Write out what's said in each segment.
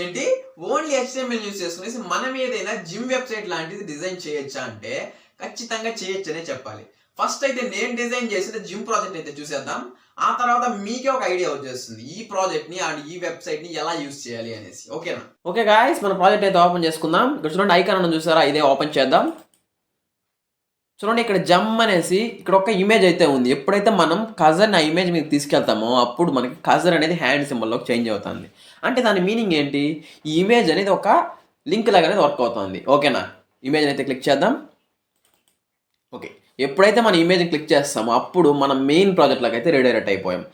ఏంటి only HTML use చేసుకునేసి మనం ఏదైనా జిమ్ వెబ్సైట్ లాంటిది డిజైన్ చేయొచ్చా అంటే ఖచ్చితంగా చేయొచ్చనే చెప్పాలి. ఫస్ట్ అయితే నేను డిజైన్ చేసిన జిమ్ ప్రాజెక్ట్ అయితే చూసేద్దాం. ఆ తర్వాత మీకే ఒక ఐడియా వచ్చేస్తుంది ఈ ప్రాజెక్ట్ ని అండ్ ఈ వెబ్సైట్ ని ఎలా యూస్ చేయాలి అనేసి. ఓకేనా? ఓకే గాయ్స్, మన ప్రాజెక్ట్ అయితే ఓపెన్ చేసుకుందాం. ఇక్కడ చూడండి ఐకాన్ అని చూసారా, ఇదే ఓపెన్ చేద్దాం. చూడండి ఇక్కడ జమ్ అనేసి ఇక్కడ ఒక ఇమేజ్ అయితే ఉంది. ఎప్పుడైతే మనం కజర్ని ఆ ఇమేజ్ మీద తీసుకెళ్తామో అప్పుడు మనకి కజర్ అనేది హ్యాండ్ సింబల్లోకి చేంజ్ అవుతుంది. అంటే దాని మీనింగ్ ఏంటి, ఈ ఇమేజ్ అనేది ఒక లింక్ లాగా అనేది వర్క్ అవుతుంది. ఓకేనా? ఇమేజ్ అయితే క్లిక్ చేద్దాం. ఓకే, ఎప్పుడైతే మన ఇమేజ్ని క్లిక్ చేస్తామో అప్పుడు మనం మెయిన్ ప్రాజెక్ట్లోకి అయితే రీడైరెక్ట్ అయిపోయాం.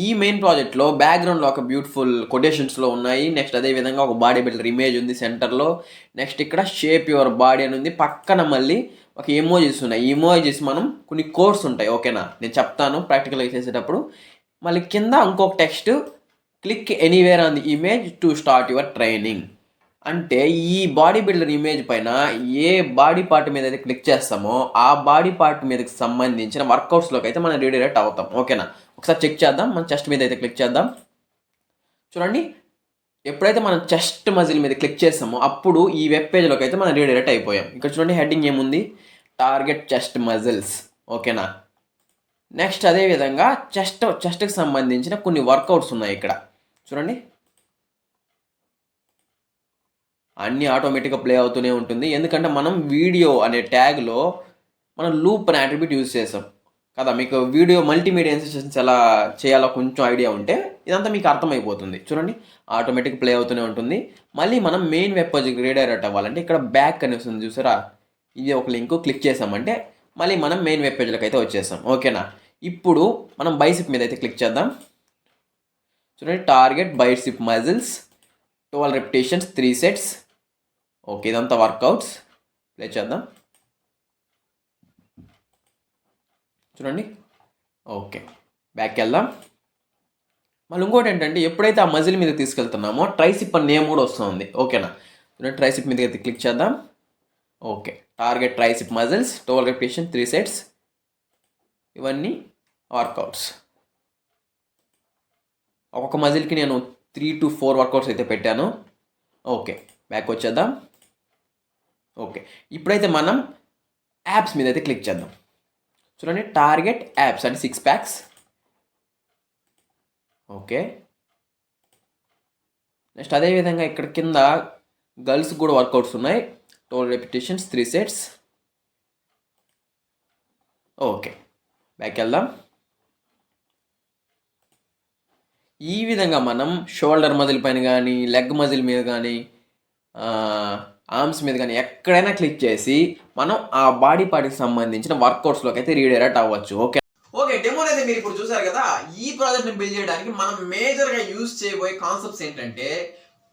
ఈ మెయిన్ ప్రాజెక్ట్లో బ్యాక్గ్రౌండ్లో ఒక బ్యూటిఫుల్ కొటేషన్స్లో ఉన్నాయి. నెక్స్ట్ అదేవిధంగా ఒక బాడీ బిల్డర్ ఇమేజ్ ఉంది సెంటర్లో. నెక్స్ట్ ఇక్కడ షేప్ యువర్ బాడీ అని ఉంది. పక్కన మళ్ళీ ఒక ఎమోజీస్ ఉన్నాయి. ఈ ఎమోజీస్ మనం కొన్ని కోడ్స్ ఉంటాయి. ఓకేనా? నేను చెప్తాను ప్రాక్టికల్గా చేసేటప్పుడు. మళ్ళీ కింద ఇంకొక text, click anywhere on the image to start your training. అంటే ఈ బాడీ బిల్డర్ ఇమేజ్ పైన ఏ బాడీ పార్ట్ మీద అయితే క్లిక్ చేస్తామో ఆ బాడీ పార్ట్ మీదకి సంబంధించిన వర్కౌట్స్లోకి అయితే మనం రీడైరెక్ట్ అవుతాం. ఓకేనా? ఒకసారి చెక్ చేద్దాం. మన చెస్ట్ మీద అయితే క్లిక్ చేద్దాం. చూడండి, ఎప్పుడైతే మనం చెస్ట్ మజిల్ మీద క్లిక్ చేస్తామో అప్పుడు ఈ వెబ్ పేజ్లోకి అయితే మనం రీడైరెక్ట్ అయిపోయాం. ఇక్కడ చూడండి హెడ్డింగ్ ఏముంది, టార్గెట్ చెస్ట్ మజిల్స్. ఓకేనా? నెక్స్ట్ అదేవిధంగా చెస్ట్కి సంబంధించిన కొన్ని వర్కౌట్స్ ఉన్నాయి ఇక్కడ. చూడండి, అన్నీ ఆటోమేటిక్గా ప్లే అవుతూనే ఉంటుంది. ఎందుకంటే మనం వీడియో అనే ట్యాగ్లో మనం లూప్ అనే అట్రిబ్యూట్ యూజ్ చేసాం కదా. మీకు వీడియో మల్టీమీడియా ఇన్సర్షన్స్ ఎలా చేయాలో కొంచెం ఐడియా ఉంటే ఇదంతా మీకు అర్థమైపోతుంది. చూడండి, ఆటోమేటిక్ ప్లే అవుతూనే ఉంటుంది. మళ్ళీ మనం మెయిన్ వెబ్ పేజ్కి రీడైరెక్ట్ అవ్వాలంటే ఇక్కడ బ్యాక్ అనేసి ఉంది చూసారా, ఇది ఒక లింక్ క్లిక్ చేసామంటే మళ్ళీ మనం మెయిన్ వెబ్ పేజ్లోకి అయితే వచ్చేసాం. ఓకేనా? ఇప్పుడు మనం బైసిప్ మీద అయితే క్లిక్ చేద్దాం. చూడండి, target bicep muscles 12 repetitions 3 sets. Okay, ఇదంతా వర్కౌట్స్. ప్లే చేద్దాం. చూడండి, ఓకే, బ్యాక్ వెళ్దాం. మళ్ళీ ఇంకోటి ఏంటంటే ఎప్పుడైతే ఆ మజిల్ మీద తీసుకెళ్తున్నామో ట్రైసిప్ అనే నేమ్ కూడా వస్తుంది. ఓకేనా? చూడండి, ట్రైసిప్ మీద అయితే క్లిక్ చేద్దాం. Okay, target tricep muscles 12 repetitions 3 sets. ఇవన్నీ వర్కౌట్స్. ఒక్కొక్క మజిల్కి నేను 3 to 4 వర్కౌట్స్ అయితే పెట్టాను. ఓకే, బ్యాక్ వచ్చేద్దాం. ఓకే, ఇప్పుడైతే మనం యాప్స్ మీద అయితే క్లిక్ చేద్దాం. చూడండి, టార్గెట్ యాప్స్ అంటే 6 packs. ఓకే, నెక్స్ట్ అదేవిధంగా ఇక్కడ కింద గర్ల్స్ కూడా వర్కౌట్స్ ఉన్నాయి. 12 repetitions 3 sets. ఓకే, బ్యాక్ వెళ్దాం. ఈ విధంగా మనం షోల్డర్ మజిల్ పైన కానీ లెగ్ మజిల్ మీద కానీ ఆర్మ్స్ మీద కానీ ఎక్కడైనా క్లిక్ చేసి మనం ఆ బాడీ పార్ట్కి సంబంధించిన వర్కౌట్స్లోకి అయితే రీడైరెక్ట్ అవ్వచ్చు. ఓకే, డెమో అయితే మీరు ఇప్పుడు చూసారు కదా. ఈ ప్రాజెక్ట్ని బిల్డ్ చేయడానికి మనం మేజర్గా యూజ్ చేయబోయే కాన్సెప్ట్స్ ఏంటంటే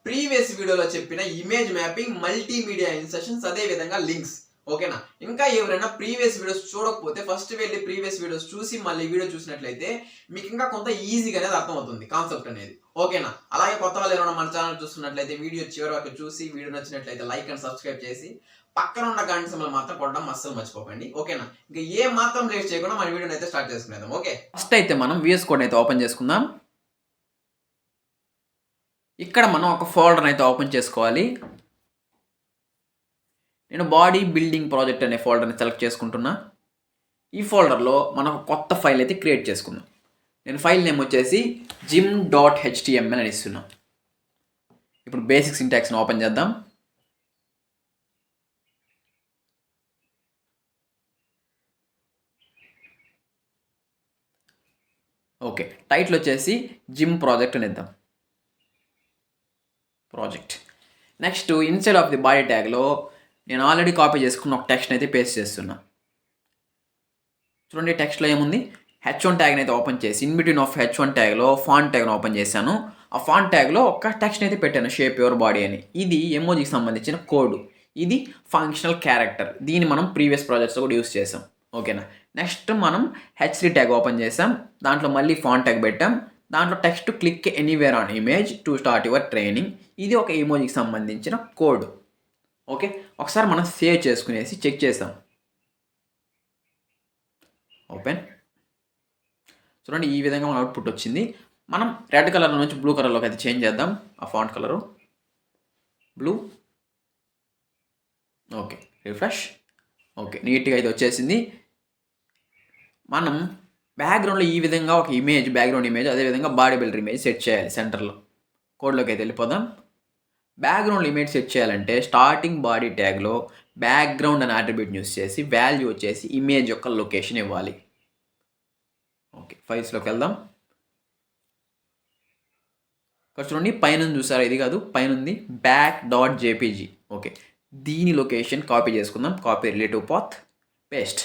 ప్రీవియస్ వీడియోలో చెప్పిన ఇమేజ్ మ్యాపింగ్, మల్టీమీడియా ఇన్సర్షన్స్, అదే విధంగా లింక్స్. ఓకేనా? ఇంకా ఎవరైనా ప్రీవియస్ వీడియోస్ చూడకపోతే ఫస్ట్ వెళ్ళి ప్రీవియస్ వీడియోస్ చూసి మళ్ళీ వీడియో చూసినట్లయితే మీకు ఇంకా కొంత ఈజీగా అనేది అర్థమవుతుంది కాన్సెప్ట్ అనేది. ఓకేనా? అలాగే కొత్త వాళ్ళు ఎవరైనా మన ఛానల్ చూస్తున్నట్లయితే వీడియో చివరి వరకు చూసి వీడియో నచ్చినట్లయితే లైక్ అండ్ సబ్స్క్రైబ్ చేసి పక్కన ఉన్న గంట సింబల్ మాత్రం కొట్టడం అస్సలు మర్చిపోకండి. ఓకేనా? ఇంకా ఏ మాత్రం లేట్ చేయకుండా మన వీడియోని అయితే స్టార్ట్ చేసుకునేద్దాం. ఓకే, ఫస్ట్ అయితే మనం VS కోడ్ అయితే ఓపెన్ చేసుకుందాం. ఇక్కడ మనం ఒక ఫోల్డర్ అయితే ఓపెన్ చేసుకోవాలి. నేను బాడీ బిల్డింగ్ ప్రాజెక్ట్ అనే ఫోల్డర్ని సెలెక్ట్ చేసుకుంటున్నా. ఈ ఫోల్డర్లో మనం ఒక కొత్త ఫైల్ అయితే క్రియేట్ చేసుకుందాం. నేను ఫైల్ నేమ్ వచ్చేసి gym.html అని ఇస్తున్నాం. ఇప్పుడు బేసిక్ సింటాక్స్ని ఓపెన్ చేద్దాం. ఓకే, టైటిల్ వచ్చేసి జిమ్ ప్రాజెక్ట్ అని ఇద్దాం. Project. Next inside of the body ట్యాగ్లో నేను ఆల్రెడీ కాపీ చేసుకున్న ఒక టెక్స్ట్ అయితే పేస్ట్ చేస్తున్నా. చూడండి, టెక్స్ట్లో ఏముంది, H1 ట్యాగ్ని అయితే ఓపెన్ చేసి ఇన్ బిట్వీన్ ఆఫ్ H1 ట్యాగ్లో ఫాంట్ ట్యాగ్ని ఓపెన్ చేశాను. ఆ ఫాంట్ ట్యాగ్లో ఒక టెక్స్ట్ని అయితే పెట్టాను, షేప్ యువర్ బాడీ అని. ఇది ఎమోజీకి సంబంధించిన కోడ్. ఇది ఫంక్షనల్ క్యారెక్టర్. దీన్ని మనం ప్రీవియస్ ప్రాజెక్ట్స్లో కూడా యూస్ చేసాం. ఓకేనా? నెక్స్ట్ మనం H3 ట్యాగ్ ఓపెన్ చేసాం. దాంట్లో మళ్ళీ ఫాంట్ ట్యాగ్ పెట్టాం. దాంట్లో text click anywhere on image to start your training. ఇది ఒక ఎమోజీకి సంబంధించిన కోడ్. ఓకే, ఒకసారి మనం సేవ్ చేసుకునేసి చెక్ చేసాం. ఓపెన్. చూడండి, ఈ విధంగా మన అవుట్పుట్ వచ్చింది. మనం రెడ్ కలర్ నుంచి బ్లూ కలర్లోకి అయితే చేంజ్ చేద్దాం ఆ font colour. Blue. Okay, refresh. Okay, నీట్గా అయితే వచ్చేసింది. మనం బ్యాక్గ్రౌండ్లో ఈ విధంగా ఒక ఇమేజ్, బ్యాక్గ్రౌండ్ ఇమేజ్, అదేవిధంగా బాడీ బిల్డర్ ఇమేజ్ సెట్ చేయాలి సెంటర్లో. కోడ్లోకి అయితే వెళ్ళిపోదాం. బ్యాక్గ్రౌండ్ ఇమేజ్ సెట్ చేయాలంటే స్టార్టింగ్ బాడీ ట్యాగ్లో బ్యాక్గ్రౌండ్ అనే అట్రిబ్యూట్ యూస్ చేసి వాల్యూ వచ్చేసి ఇమేజ్ యొక్క లొకేషన్ ఇవ్వాలి. ఓకే, ఫైల్స్లోకి వెళ్దాం. ఇక్కడ చూడండి పైన చూసారా, ఇది కాదు పైన ఉంది back.jpg. ఓకే, దీని లొకేషన్ కాపీ చేసుకుందాం. Copy relative path, paste.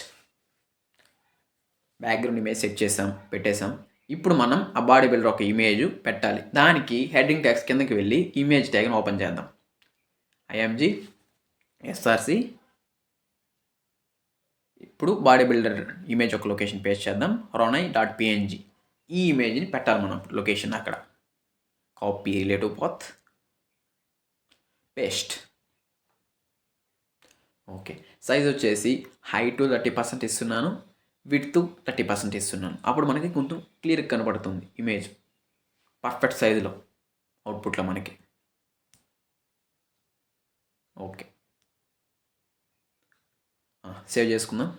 Background image set చేసాం, పెట్టేసాం. ఇప్పుడు మనం ఆ బాడీ బిల్డర్ ఒక ఇమేజ్ పెట్టాలి. దానికి హెడ్డింగ్ ట్యాగ్స్ కిందకి వెళ్ళి ఇమేజ్ ట్యాగ్ని ఓపెన్ చేద్దాం. img src. ఇప్పుడు బాడీ బిల్డర్ ఇమేజ్ ఒక లొకేషన్ పేస్ట్ చేద్దాం. ronai.png. ఈ ఇమేజ్ని పెట్టాలి మనం లొకేషన్ అక్కడ. Copy relative path, paste. Okay, size వచ్చేసి హైట్ 30% ఇస్తున్నాను, విడ్త్ 30% ఇస్తున్నాను. అప్పుడు మనకి కొంచెం క్లియర్గా కనపడుతుంది ఇమేజ్ పర్ఫెక్ట్ సైజులో అవుట్పుట్లో మనకి. ఓకే, సేవ్ చేసుకుందాం.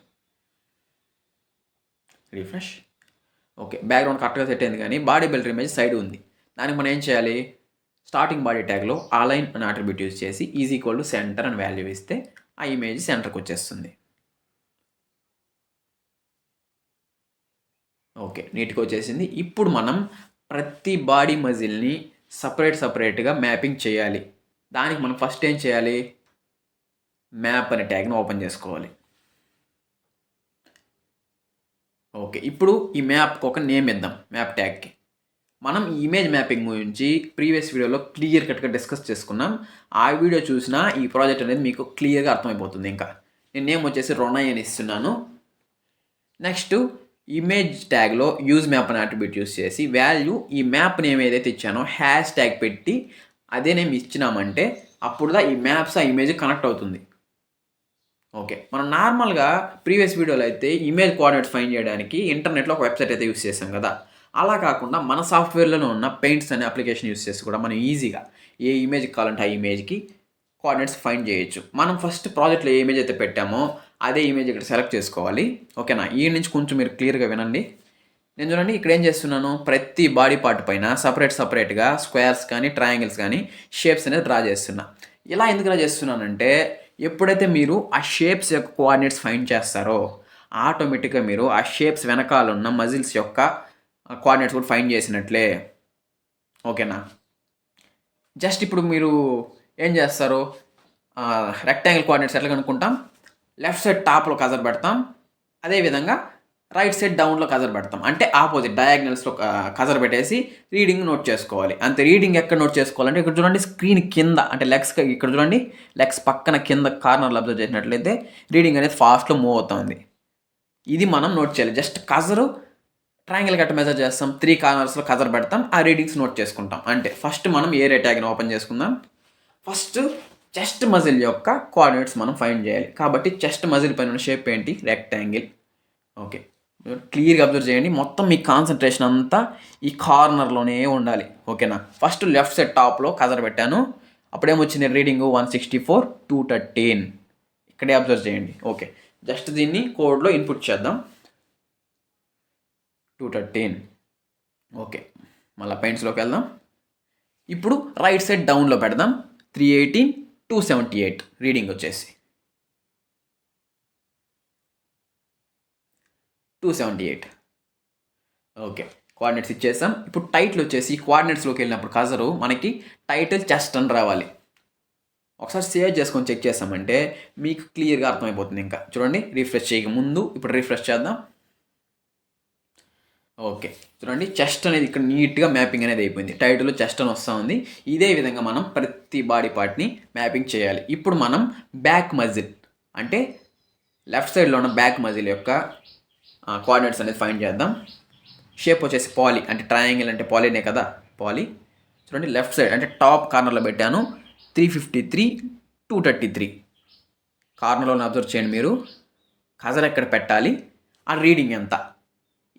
రిఫ్రెష్. ఓకే, బ్యాక్గ్రౌండ్ కరెక్ట్గా సెట్ అయింది, కానీ బాడీ బిల్డర్ ఇమేజ్ సైడ్ ఉంది. దానికి మనం ఏం చేయాలి, స్టార్టింగ్ బాడీ ట్యాగ్లో అలైన్ అనే అట్రిబ్యూట్ యూజ్ చేసి సెంటర్ అని వాల్యూ ఇస్తే ఆ ఇమేజ్ సెంటర్కి వచ్చేస్తుంది. ఓకే, నీట్గా వచ్చేసింది. ఇప్పుడు మనం ప్రతి బాడీ మజిల్ని సపరేట్గా మ్యాపింగ్ చేయాలి. దానికి మనం ఫస్ట్ ఏం చేయాలి, మ్యాప్ అనే ట్యాగ్ని ఓపెన్ చేసుకోవాలి. ఓకే, ఇప్పుడు ఈ మ్యాప్కి ఒక నేమ్ ఇద్దాం. మ్యాప్ ట్యాగ్కి మనం ఈ ఇమేజ్ మ్యాపింగ్ గురించి ప్రీవియస్ వీడియోలో క్లియర్ కట్గా డిస్కస్ చేసుకున్నాం. ఆ వీడియో చూసినా ఈ ప్రాజెక్ట్ అనేది మీకు క్లియర్గా అర్థమైపోతుంది. ఇంకా నేను నేమ్ వచ్చేసి రొనై అని ఇస్తున్నాను. నెక్స్ట్ ఇమేజ్ ట్యాగ్లో యూజ్ మ్యాప్ అనే అట్రిబ్యూట్ యూస్ చేసి వాల్యూ ఈ మ్యాప్ నేమ్ ఏదైతే ఇచ్చానో హ్యాష్ ట్యాగ్ పెట్టి అదే నేమ్ ఇచ్చినామంటే అప్పుడుదా ఈ మ్యాప్స్ ఆ ఇమేజ్ కనెక్ట్ అవుతుంది. ఓకే, మనం నార్మల్గా ప్రీవియస్ వీడియోలో అయితే ఇమేజ్ కోఆర్డినేట్స్ ఫైండ్ చేయడానికి ఇంటర్నెట్లో ఒక వెబ్సైట్ అయితే యూస్ చేసాం కదా. అలా కాకుండా మన సాఫ్ట్వేర్లోనే ఉన్న పెయింట్స్ అనే అప్లికేషన్ యూస్ చేసి కూడా మనం ఈజీగా ఏ ఇమేజ్ కావాలంటే ఆ ఇమేజ్కి కోఆర్డినేట్స్ ఫైండ్ చేయొచ్చు. మనం ఫస్ట్ ప్రాజెక్ట్లో ఏ ఇమేజ్ అయితే పెట్టామో అదే ఇమేజ్ ఇక్కడ సెలెక్ట్ చేసుకోవాలి. ఓకేనా, ఈ నుంచి కొంచెం మీరు క్లియర్గా వినండి. నేను చూడండి ఇక్కడ ఏం చేస్తున్నాను, ప్రతి బాడీ పార్ట్ పైన సపరేట్గా స్క్వేర్స్ కానీ ట్రయాంగిల్స్ కానీ షేప్స్ అనేది డ్రా చేస్తున్నా. ఇలా ఎందుకు డ్రా చేస్తున్నానంటే ఎప్పుడైతే మీరు ఆ షేప్స్ యొక్క కోఆర్డినేట్స్ ఫైండ్ చేస్తారో ఆటోమేటిక్గా మీరు ఆ షేప్స్ వెనకాల ఉన్న మజిల్స్ యొక్క కోఆర్డినేట్స్ కూడా ఫైండ్ చేసినట్లే. ఓకేనా, జస్ట్ ఇప్పుడు మీరు ఏం చేస్తారు, రెక్టాంగిల్ కోఆర్డినేట్స్ ఎట్లా కనుక్కుంటాం, లెఫ్ట్ సైడ్ టాప్లో కజర్ పెడతాం, అదేవిధంగా రైట్ సైడ్ డౌన్లో కజర్ పెడతాం. అంటే ఆపోజిట్ డయాగ్నల్స్లో కజర్ పెట్టేసి రీడింగ్ నోట్ చేసుకోవాలి. అంతే. రీడింగ్ ఎక్కడ నోట్ చేసుకోవాలంటే ఇక్కడ చూడండి స్క్రీన్ కింద, అంటే లెగ్స్ ఇక్కడ చూడండి లెగ్స్ పక్కన కింద కార్నర్లో అబ్జర్వ్ చేసినట్లయితే రీడింగ్ అనేది ఫాస్ట్లో మూవ్ అవుతుంది. ఇది మనం నోట్ చేయాలి. జస్ట్ కజరు ట్రయాంగిల్ గట్ట మెజర్ చేస్తాం, 3 కార్నర్స్లో కజర్ పెడతాం, ఆ రీడింగ్స్ నోట్ చేసుకుంటాం. అంటే ఫస్ట్ మనం ఏరియా ట్యాగ్ని ఓపెన్ చేసుకుందాం. ఫస్ట్ చెస్ట్ మజిల్ యొక్క కోఆర్డినేట్స్ మనం ఫైండ్ చేయాలి. కాబట్టి చెస్ట్ మజిల్ పైన షేప్ ఏంటి, రెక్టాంగిల్. ఓకే, క్లియర్గా అబ్జర్వ్ చేయండి. మొత్తం మీ కాన్సన్ట్రేషన్ అంతా ఈ కార్నర్లోనే ఉండాలి. ఓకేనా, ఫస్ట్ లెఫ్ట్ సైడ్ టాప్లో కజర్ పెట్టాను, అప్పుడేమొచ్చింది రీడింగ్ 164, 213. ఇక్కడే అబ్జర్వ్ చేయండి. ఓకే, జస్ట్ దీన్ని కోడ్లో ఇన్పుట్ చేద్దాం. 213. ఓకే, మళ్ళీ పెయింట్స్లోకి వెళ్దాం. ఇప్పుడు రైట్ సైడ్ డౌన్లో పెడదాం. 318, 278 రీడింగ్ వచ్చేసి 278. ఓకే, కోఆర్డినేట్స్ ఇచ్చేసాం. ఇప్పుడు టైటిల్ వచ్చేసి కోఆర్డినేట్స్లోకి వెళ్ళినప్పుడు కజరు మనకి టైటిల్ చెస్ట్ అని రావాలి. ఒకసారి సేవ్ చేసుకొని చెక్ చేస్తామంటే మీకు క్లియర్గా అర్థమైపోతుంది. ఇంకా చూడండి రిఫ్రెష్ చేయక ముందు ఇప్పుడు రిఫ్రెష్ చేద్దాం. ఓకే, చూడండి చెస్ట్ అనేది ఇక్కడ నీట్గా మ్యాపింగ్ అనేది అయిపోయింది. టైటిల్ చెస్ట్ అని వస్తూ ఉంది. ఇదే విధంగా మనం ప్రతి బాడీ పార్ట్ని మ్యాపింగ్ చేయాలి. ఇప్పుడు మనం బ్యాక్ మజిల్ అంటే లెఫ్ట్ సైడ్లో ఉన్న బ్యాక్ మజిల్ యొక్క కోఆర్డినేట్స్ అనేది ఫైండ్ చేద్దాం. షేప్ వచ్చేసి పాలీ, అంటే ట్రయాంగిల్ అంటే పాలీనే కదా, పాలీ. చూడండి లెఫ్ట్ సైడ్ అంటే టాప్ కార్నర్లో పెట్టాను. 353, 233 కార్నర్లో అబ్జర్వ్ చేయండి మీరు. కజర్ ఎక్కడ పెట్టాలి, ఆ రీడింగ్ ఎంత,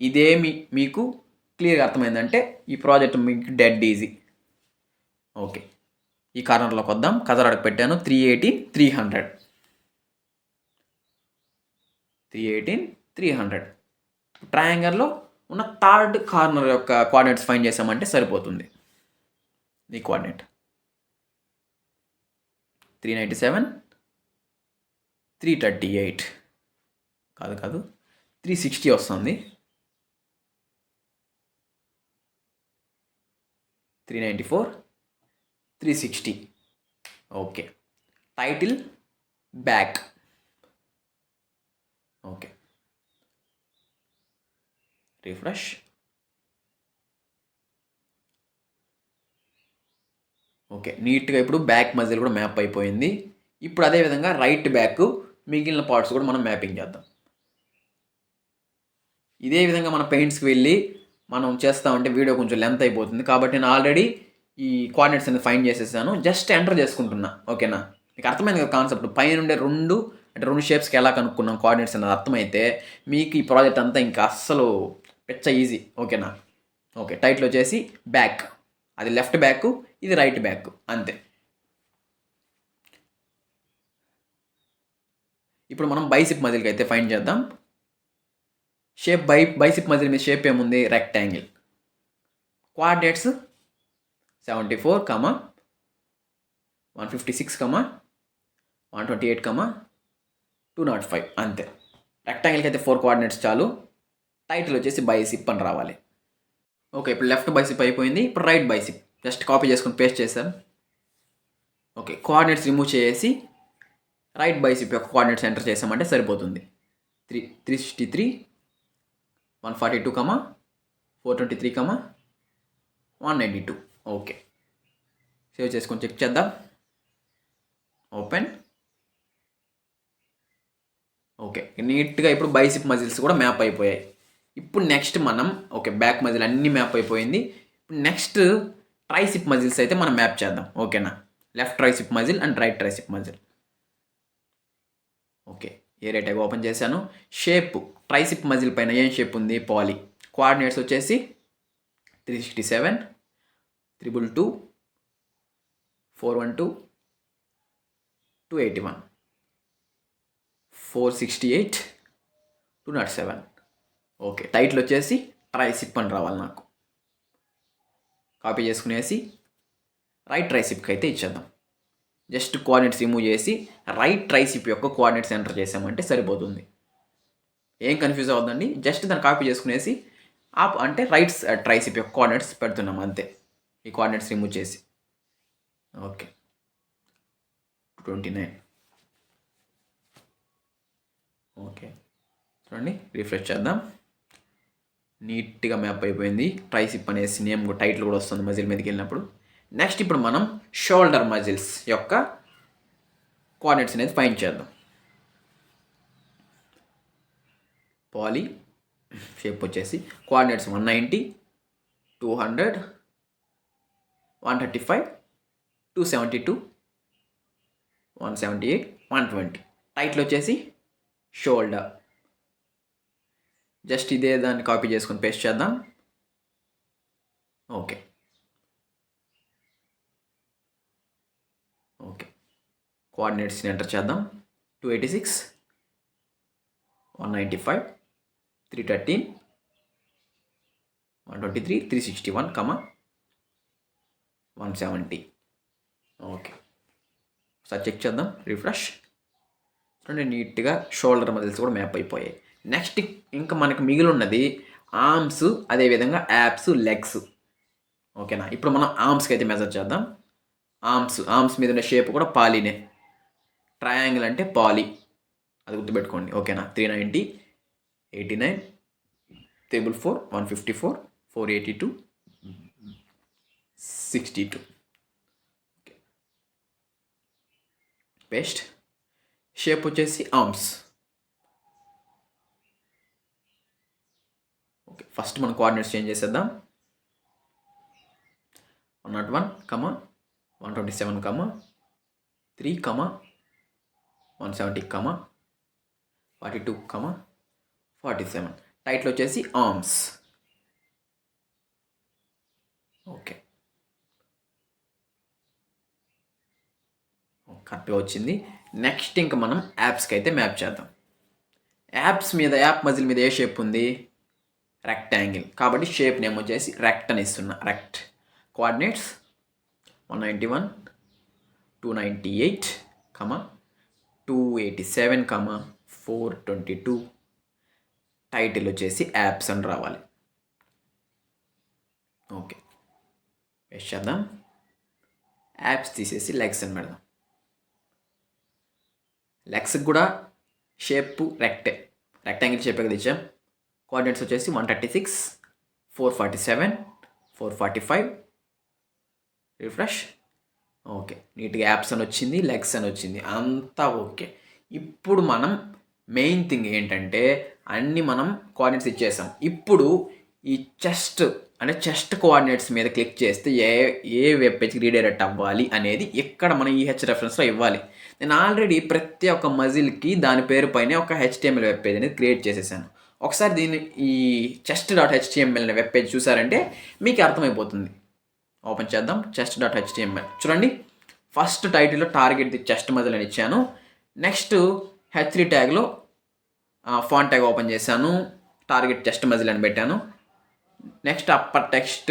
ఇదే మీకు క్లియర్గా అర్థమైందంటే ఈ ప్రాజెక్ట్ మీకు డెడ్ ఈజీ. ఓకే, ఈ కార్నర్లోకి వద్దాం. కదరాడకు పెట్టాను 318 300 318 300. ట్రయాంగల్లో ఉన్న థర్డ్ కార్నర్ యొక్క కోఆర్డినేట్స్ ఫైండ్ చేసామంటే సరిపోతుంది. ఈ కోఆర్డినేట్ 397 338 కాదు 360 వస్తుంది. 394 360. Okay. Title back. Okay. Refresh. Okay, నీట్గా ఇప్పుడు బ్యాక్ మజిల్ కూడా మ్యాప్ అయిపోయింది. ఇప్పుడు అదేవిధంగా రైట్ బ్యాక్ మిగిలిన పార్ట్స్ కూడా మనం మ్యాపింగ్ చేద్దాం. ఇదే విధంగా మన పెయింట్స్కి వెళ్ళి మనం చేస్తామంటే వీడియో కొంచెం లెంత్ అయిపోతుంది. కాబట్టి నేను ఆల్రెడీ ఈ కోఆర్డినేట్స్ అనేది ఫైండ్ చేసేసాను. జస్ట్ ఎంటర్ చేసుకుంటున్నా. ఓకేనా, మీకు అర్థమైంది కదా కాన్సెప్ట్. పైనుండే రెండు షేప్స్కి ఎలా కనుక్కున్నాం కోఆర్డినేట్స్ అనేది అర్థమైతే మీకు ఈ ప్రాజెక్ట్ అంతా ఇంకా అస్సలు పెచ్చ ఈజీ. ఓకేనా. ఓకే, టైటిల్ వచ్చేసి బ్యాక్. అది లెఫ్ట్ బ్యాక్, ఇది రైట్ బ్యాక్, అంతే. ఇప్పుడు మనం బైసిప్ మజిల్కి అయితే ఫైండ్ చేద్దాం. షేప్ బైసిప్ మజిల్ మీద షేప్ ఏముంది? రెక్టాంగిల్. కోఆర్డినేట్స్ 74, 156, 128, 205, అంతే. రెక్టాంగిల్కి అయితే 4 కోఆర్డినేట్స్ చాలు. టైటిల్ వచ్చేసి బైసిప్ అని రావాలి. ఓకే, ఇప్పుడు లెఫ్ట్ బైసిప్ అయిపోయింది. ఇప్పుడు రైట్ బైసిప్ జస్ట్ కాపీ చేసుకుని పేస్ట్ చేశాను. ఓకే, కోఆర్డినేట్స్ రిమూవ్ చేసి రైట్ బైసిప్ యొక్క కోఆర్డినేట్స్ ఎంటర్ చేసామంటే సరిపోతుంది. 363, 142, 423, 192. ఓకే, సేవ్ చేసుకొని చెక్ చేద్దాం. ఓపెన్. ఓకే, నీట్గా ఇప్పుడు బైసిప్ మజిల్స్ కూడా మ్యాప్ అయిపోయాయి. ఇప్పుడు నెక్స్ట్ మనం బ్యాక్ మజిల్ అన్నీ మ్యాప్ అయిపోయింది. ఇప్పుడు నెక్స్ట్ ట్రైసిప్ మజిల్స్ అయితే మనం మ్యాప్ చేద్దాం. ఓకేనా, left tricep muscle and right tricep muscle. Okay, area tag open చేశాను. షేప్ ట్రైసిప్ మజిల్ పైన ఏం షేప్ ఉంది? పాలీ. కోఆర్డినేట్స్ వచ్చేసి 367, 222, 412, 281, 468, 207. ఓకే, టైటిల్ వచ్చేసి ట్రైసిప్ అని రావాలి నాకు. కాపీ చేసుకునేసి రైట్ ట్రైసిప్కి అయితే ఇచ్చేద్దాం. జస్ట్ కోఆర్డినేట్స్ రిమూవ్ చేసి రైట్ ట్రైసిప్ యొక్క కోఆర్డినేట్స్ ఎంటర్ చేసామంటే సరిపోతుంది. ఏం కన్ఫ్యూజ్ అవ్వద్దండి. జస్ట్ దాన్ని కాపీ చేసుకునేసి అంటే రైట్ ట్రైసిప్ యొక్క కోఆర్డినేట్స్ పెడుతున్నాం అంతే. ఈ కోఆర్డినేట్స్ రిమూవ్ చేసి. ఓకే, 29. ఓకే, చూడండి, రిఫ్రెష్ చేద్దాం. నీట్గా మ్యాప్ అయిపోయింది. ట్రైసిప్ అనేసి నేమ్ టైటిల్ కూడా వస్తుంది మజిల్ మీదకి వెళ్ళినప్పుడు. నెక్స్ట్ ఇప్పుడు మనం షోల్డర్ మజిల్స్ యొక్క కోఆర్డినేట్స్ అనేది ఫైండ్ చేద్దాం. పాలీ షేప్ వచ్చేసి కోఆర్డినేట్స్ 190, 200, 135, 272, 178, 120. టైటిల్ వచ్చేసి షోల్డర్. జస్ట్ ఇదే దాన్ని కాపీ చేసుకొని పేస్ట్ చేద్దాం. ఓకే. కోఆర్డినేట్స్ని ఎంటర్ చేద్దాం. 286, 195, 313, 123, 361, 170. ఓకే, ఒకసారి చెక్ చేద్దాం. రిఫ్రెష్. చూడండి, నీట్గా షోల్డర్ మజిల్స్ కూడా మ్యాప్ అయిపోయాయి. నెక్స్ట్ ఇంకా మనకు మిగిలి ఉన్నది ఆర్మ్స్, అదేవిధంగా యాప్స్, లెగ్స్. ఓకేనా, ఇప్పుడు మనం ఆర్మ్స్కి అయితే మెజర్ చేద్దాం. ఆర్మ్స్ మీద ఉన్న షేప్ కూడా పాలీనే. ట్రయాంగిల్ అంటే పాలీ, అది గుర్తుపెట్టుకోండి. ఓకేనా, 390, 89, 444, 154, 482, 62. Okay, paste. షేప్ వచ్చేసి ఆర్మ్స్. ఓకే, ఫస్ట్ మనం కోఆర్డినేట్స్ చేంజ్ చేసేద్దాం. 101, 127, 3, 170, 42, 47. టైటిల్ వచ్చేసి ఆర్మ్స్. ఓకే, కరెక్ట్గా వచ్చింది. నెక్స్ట్ ఇంకా మనం యాప్స్కి అయితే మ్యాప్ చేద్దాం. యాప్స్ మీద యాప్ మజిల్ మీద ఏ షేప్ ఉంది? రెక్టాంగిల్. కాబట్టి షేప్ నేమ్ వచ్చేసి రెక్ట్ అని ఇస్తున్నా. రెక్ట్. కోఆర్డినేట్స్ 191, 298, 287, 422. టైటిల్ వచ్చేసి యాప్స్ అని రావాలి. ఓకే, పేస్ట్ చేద్దాం. యాప్స్ తీసేసి లెగ్స్ అని పెడదాం. లెగ్స్కి కూడా షేప్ రెక్టాంగిల్ షేప్ కదా ఇచ్చాం. కోఆర్డినేట్స్ వచ్చేసి 136, 447, 445. రిఫ్రెష్. ఓకే, నీట్గా యాప్స్ అని వచ్చింది, లెగ్స్ అని వచ్చింది, అంతా ఓకే. ఇప్పుడు మనం మెయిన్ థింగ్ ఏంటంటే అన్నీ మనం కోఆర్డినేట్స్ ఇచ్చేసాం. ఇప్పుడు ఈ చెస్ట్ కోఆర్డినేట్స్ మీద క్లిక్ చేస్తే ఏ వెబ్ పేజ్కి రీడైరెక్ట్ అవ్వాలి అనేది ఇక్కడ మనం ఈ రెఫరెన్స్లో ఇవ్వాలి. నేను ఆల్రెడీ ప్రతి ఒక్క మజిల్కి దాని పేరు పైన ఒక HTML వెబ్ పేజ్ అనేది క్రియేట్ చేసేసాను. ఒకసారి దీన్ని ఈ chest.html అనే వెబ్ పేజ్ చూసారంటే మీకు అర్థమైపోతుంది. ఓపెన్ చేద్దాం. chest.html చూడండి. ఫస్ట్ టైటిల్లో టార్గెట్ ది చెస్ట్ మజిల్ అని ఇచ్చాను. నెక్స్ట్ H3 ట్యాగ్లో ఫాంట్ ట్యాగ్ ఓపెన్ చేశాను, టార్గెట్ చెస్ట్ మజిల్ అని పెట్టాను. Next upper text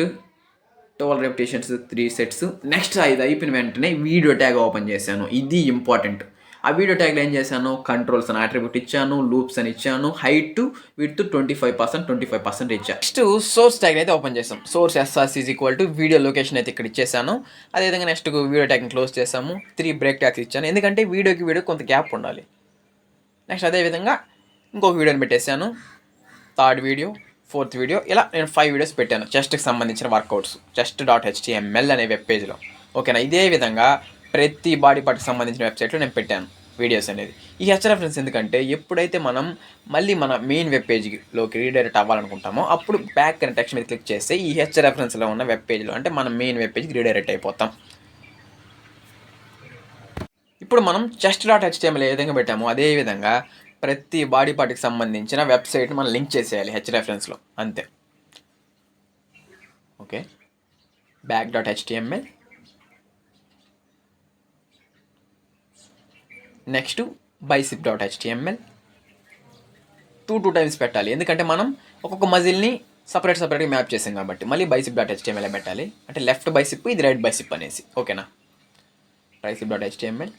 12 repetitions 3 sets. Next ఇది అయిపోయిన వెంటనే వీడియో ట్యాగ్ ఓపెన్ చేశాను. ఇది ఇంపార్టెంట్. ఆ వీడియో ట్యాగ్లో ఏం చేశాను? కంట్రోల్స్ అని అట్రిబ్యూట్ ఇచ్చాను, లూప్స్ అని ఇచ్చాను, హైట్ విడ్త్ 25% ఇచ్చాను. నెక్స్ట్ సోర్స్ ట్యాగ్ అయితే ఓపెన్ చేసాం. సోర్స్ SRC వీడియో లొకేషన్ అయితే ఇక్కడ ఇచ్చేసాను. అదేవిధంగా నెక్స్ట్ వీడియో ట్యాగ్ని క్లోజ్ చేసాము. 3 బ్రేక్ ట్యాగ్స్ ఇచ్చాను, ఎందుకంటే వీడియో కొంత గ్యాప్ ఉండాలి. నెక్స్ట్ అదేవిధంగా ఇంకొక వీడియోని పెట్టేశాను. 3rd వీడియో, 4th వీడియో, ఇలా నేను 5 వీడియోస్ పెట్టాను చెస్ట్కి సంబంధించిన వర్కౌట్స్ chest.html అనే వెబ్ పేజ్లో. ఓకేనా? ఇదే విధంగా ప్రతి బాడీ పార్ట్కి సంబంధించిన వెబ్సైట్లో నేను పెట్టాను వీడియోస్ అనేది. ఈ రెఫరెన్స్ ఎందుకంటే ఎప్పుడైతే మనం మళ్ళీ మన మెయిన్ వెబ్ పేజ్లోకి రీడైరెక్ట్ అవ్వాలనుకుంటామో అప్పుడు బ్యాక్ అనే టెక్స్ట్ మీద క్లిక్ చేస్తే ఈ రెఫరెన్స్లో ఉన్న వెబ్ పేజ్లో అంటే మన మెయిన్ వెబ్ పేజ్కి రీడైరెక్ట్ అయిపోతాం. ఇప్పుడు మనం chest.html ఏ విధంగా పెట్టామో అదే విధంగా ప్రతి బాడీ పార్ట్కి సంబంధించిన వెబ్సైట్ మనం లింక్ చేసేయాలి రెఫరెన్స్లో, అంతే. Okay, back.html. Next bicep.html. 2 times పెట్టాలి, ఎందుకంటే మనం ఒక్కొక్క మజిల్ని సపరేట్గా మ్యాప్ చేసాం కాబట్టి. మళ్ళీ bicep.html పెట్టాలి, అంటే లెఫ్ట్ బైసిప్, ఇది రైట్ బైసిప్ అనేసి. ఓకేనా? tricep.html,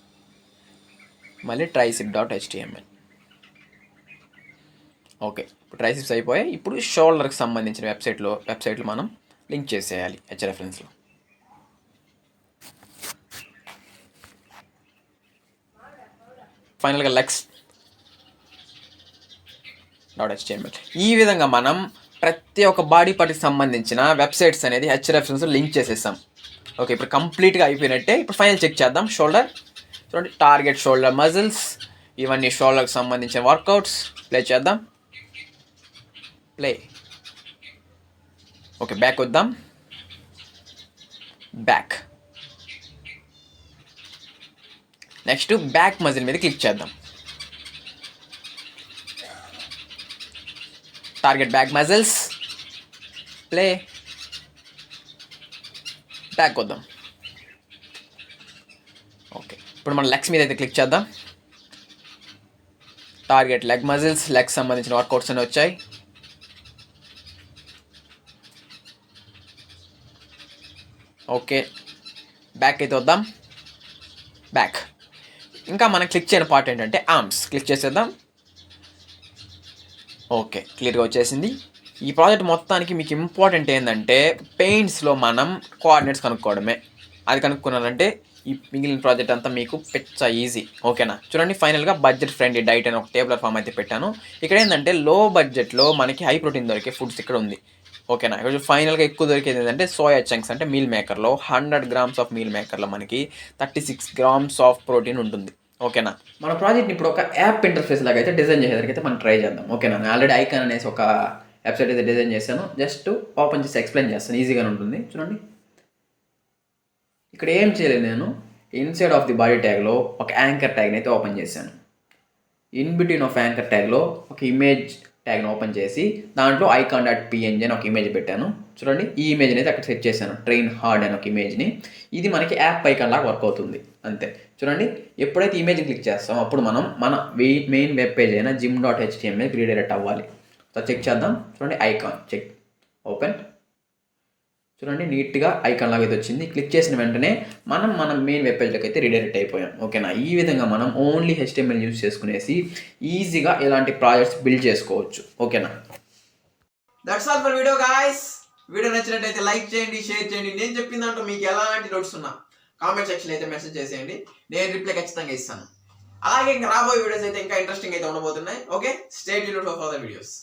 మళ్ళీ tricep.html. ఓకే, ఇప్పుడు ట్రైసిప్స్ అయిపోయాయి. ఇప్పుడు షోల్డర్కి సంబంధించిన వెబ్సైట్లు మనం లింక్ చేసేయాలి రెఫరెన్స్లో. ఫైనల్గా legs.html. ఈ విధంగా మనం ప్రతి ఒక్క బాడీ పార్ట్కి సంబంధించిన వెబ్సైట్స్ అనేది రెఫరెన్స్లో లింక్ చేసేసాం. ఓకే, ఇప్పుడు కంప్లీట్గా అయిపోయినట్టే. ఇప్పుడు ఫైనల్ చెక్ చేద్దాం. షోల్డర్ చూడండి, టార్గెట్ షోల్డర్ మజిల్స్, ఇవన్నీ షోల్డర్కి సంబంధించిన వర్కౌట్స్. ప్లే చేద్దాం. ప్లే. ఓకే, బ్యాక్ వద్దాం. బ్యాక్. నెక్స్ట్ బ్యాక్ మజిల్ మీద క్లిక్ చేద్దాం. Target back muscles. Play. Back వద్దాం. ఓకే, ఇప్పుడు మనం లెగ్స్ మీద అయితే క్లిక్ చేద్దాం. టార్గెట్ లెగ్ మజిల్స్, లెగ్స్ సంబంధించిన వర్కౌట్స్ అని వచ్చాయి. ఓకే, బ్యాక్ అయితే వద్దాం. బ్యాక్. ఇంకా మనం క్లిక్ చేయని పార్ట్ ఏంటంటే ఆర్మ్స్. క్లిక్ చేసేద్దాం. ఓకే, క్లియర్గా వచ్చేసింది. ఈ ప్రాజెక్ట్ మొత్తానికి మీకు ఇంపార్టెంట్ ఏంటంటే పెయింట్స్లో మనం కోఆర్డినేట్స్ కనుక్కోవడమే. అది కనుక్కున్నారంటే ఈ మిగిలిన ప్రాజెక్ట్ అంతా మీకు పెచ్చ ఈజీ. ఓకేనా? చూడండి, ఫైనల్గా బడ్జెట్ ఫ్రెండ్లీ డైట్ అని ఒక టేబులర్ ఫామ్ అయితే పెట్టాను. ఇక్కడ ఏంటంటే లో బడ్జెట్లో మనకి హై ప్రోటీన్ దొరికే ఫుడ్స్ ఇక్కడ ఉంది. ఓకేనా? ఇక్కడ ఫైనల్గా ఎక్కువ దొరికేది ఏంటంటే సోయా చంక్స్, అంటే మీల్ మేకర్లో 100 grams ఆఫ్ మీల్ మేకర్లో మనకి 36 grams ఆఫ్ ప్రోటీన్ ఉంటుంది. ఓకేనా? మన ప్రాజెక్ట్ని ఇప్పుడు ఒక యాప్ ఇంటర్ఫేస్ లాగా అయితే డిజైన్ చేసేదానికైతే మనం ట్రై చేద్దాం. ఓకేనా? నేను ఆల్రెడీ ఐకాన్ అనేసి ఒక వెబ్సైట్ అయితే డిజైన్ చేశాను. జస్ట్ ఓపెన్ చేసి ఎక్స్ప్లెయిన్ చేస్తాను, ఈజీగానే ఉంటుంది. చూడండి, ఇక్కడ ఏం చేయలేదు, నేను ఇన్సైడ్ ఆఫ్ ది బాడీ ట్యాగ్లో ఒక యాంకర్ ట్యాగ్ని అయితే ఓపెన్ చేశాను. ఇన్ బిట్వీన్ ఆఫ్ యాంకర్ ట్యాగ్లో ఒక ఇమేజ్ ట్యాగ్ని ఓపెన్ చేసి దాంట్లో icon.png అని ఒక ఇమేజ్ పెట్టాను. చూడండి ఈ ఇమేజ్ని అయితే అక్కడ సెట్ చేశాను, ట్రైన్ హార్డ్ అని ఒక ఇమేజ్ని. ఇది మనకి యాప్ ఐకాన్ లాగా వర్క్ అవుతుంది అంతే. చూడండి ఎప్పుడైతే ఇమేజ్ని క్లిక్ చేస్తామో అప్పుడు మనం మన మెయిన్ వెబ్ పేజ్ అయిన gym.html రీడైరెక్ట్ అవ్వాలి. సో చెక్ చేద్దాం. చూడండి ఐకాన్ చెక్ ఓపెన్. చూడండి నీట్గా ఐకాన్ లాగా అయితే వచ్చింది. క్లిక్ చేసిన వెంటనే మన మెయిన్ వెబ్ పేజ్లోకి అయితే రీడైరెక్ట్ అయిపోయాం. ఓకేనా, ఈ విధంగా మనం ఓన్లీ HTML యూజ్ చేసుకునేసి ఈజీగా ఇలాంటి ప్రాజెక్ట్స్ బిల్డ్ చేసుకోవచ్చు. ఓకేనా, that's all for video guys. Video నచ్చినట్లయితే లైక్ చేయండి, షేర్ చేయండి. నేను చెప్పిన దాంట్లో మీకు ఎలాంటి డౌట్స్ ఉన్నా కామెంట్ సెక్షన్ అయితే మెసేజ్ చేసేయండి, నేను రిప్లై ఖచ్చితంగా ఇస్తాను. అలాగే ఇంకా రాబోయే వీడియోస్ అయితే ఇంకా ఇంట్రెస్టింగ్ అయితే ఉండబోతున్నాయి. Okay, stay tuned for further videos.